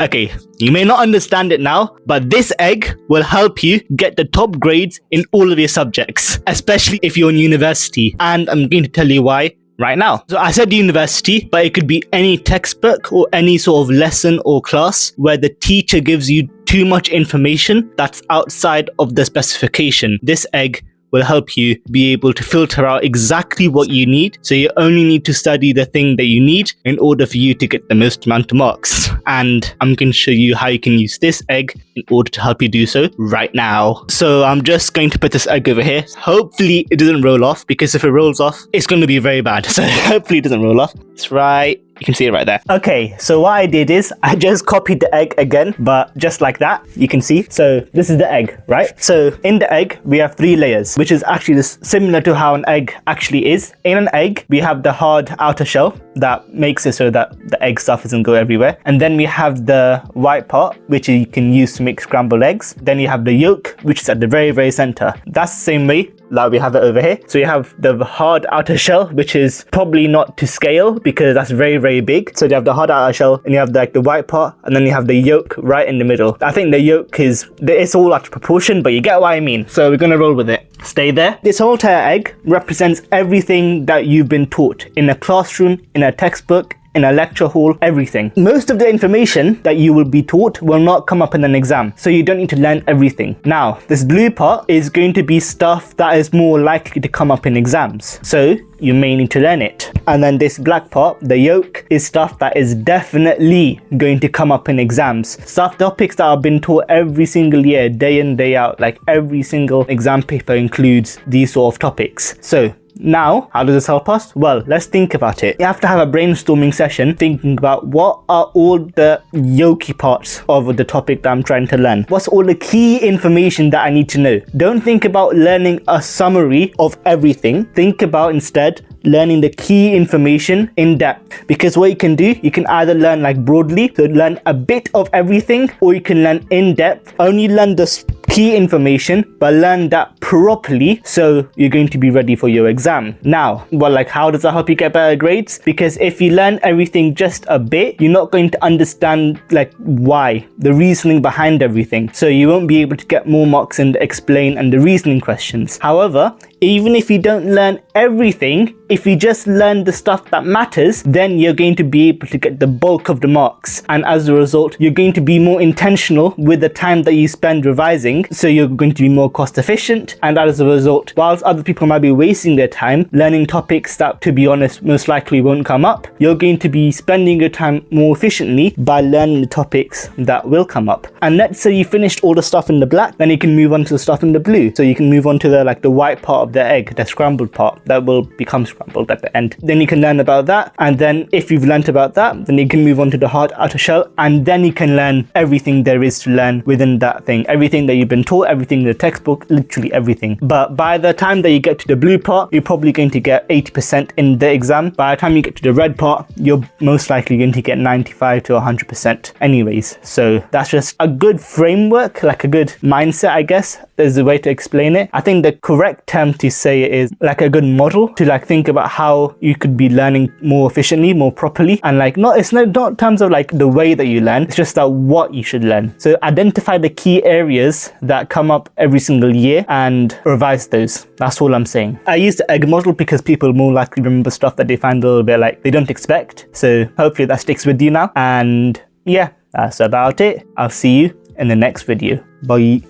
Okay, you may not understand it now, but this egg will help you get the top grades in all of your subjects, especially if you're in university. And I'm going to tell you why right now. So I said university, but it could be any textbook or any sort of lesson or class where the teacher gives you too much information that's outside of the specification. This egg will help you be able to filter out exactly what you need. So you only need to study the thing that you need in order for you to get the most amount of marks. And I'm going to show you how you can use this egg in order to help you do so right now. So I'm just going to put this egg over here. Hopefully it doesn't roll off, because if it rolls off, it's going to be very bad. So hopefully it doesn't roll off. It's right. You can see it right there. Okay, so what I did is I just copied the egg again, but just like that, you can see. So this is the egg, right? So in the egg, we have 3 layers, which is actually similar to how an egg actually is. In an egg, we have the hard outer shell that makes it so that the egg stuff doesn't go everywhere. And then we have the white part, which you can use to make scrambled eggs. Then you have the yolk, which is at the very, very center. That's the same way that we have it over here. So you have the hard outer shell, which is probably not to scale because that's very, very big. So you have the hard outer shell, and you have the white part, and then you have the yolk right in the middle. I think the yolk it's all out of proportion, but you get what I mean. So we're gonna roll with it. Stay there. This whole entire egg represents everything that you've been taught in a classroom, in a textbook, in a lecture hall, everything. Most of the information that you will be taught will not come up in an exam, so you don't need to learn everything. Now, this blue part is going to be stuff that is more likely to come up in exams, so you may need to learn it. And then this black part, the yolk, is stuff that is definitely going to come up in exams. Topics that have been taught every single year, day in, day out. Like every single exam paper includes these sort of topics. So now, how does this help us? Well, let's think about it. You have to have a brainstorming session thinking about what are all the yolky parts of the topic that I'm trying to learn. What's all the key information that I need to know? Don't think about learning a summary of everything. Think about instead learning the key information in depth, because what you can do, you can either learn like broadly, so learn a bit of everything, or you can learn in depth, only learn the key information, but learn that properly, so you're going to be ready for your exam. Now, well, like how does that help you get better grades? Because if you learn everything just a bit, you're not going to understand like why, the reasoning behind everything, so you won't be able to get more marks in the explain and the reasoning questions. However, even if you don't learn everything, if you just learn the stuff that matters, then you're going to be able to get the bulk of the marks. And as a result, you're going to be more intentional with the time that you spend revising. So you're going to be more cost efficient. And as a result, whilst other people might be wasting their time learning topics that, to be honest, most likely won't come up, you're going to be spending your time more efficiently by learning the topics that will come up. And let's say you finished all the stuff in the black, then you can move on to the stuff in the blue. So you can move on to the white part of the egg, the scrambled part that will become scrambled at the end. Then you can learn about that, and then if you've learnt about that, then you can move on to the hard outer shell, and then you can learn everything there is to learn within that thing, everything that you've been taught, everything in the textbook, literally everything. But by the time that you get to the blue part, you're probably going to get 80% in the exam. By the time you get to the red part, you're most likely going to get 95 to 100% anyways. So that's just a good framework, like a good mindset, I guess is the way to explain it. I think the correct term to say it is like a good model to like think about how you could be learning more efficiently, more properly, and like it's not in terms of like the way that you learn, it's just that what you should learn. So identify the key areas that come up every single year and revise those. That's all I'm saying. I use the egg model because people more likely remember stuff that they find a little bit like they don't expect. So hopefully that sticks with you now. And yeah, that's about it. I'll see you in the next video. Bye.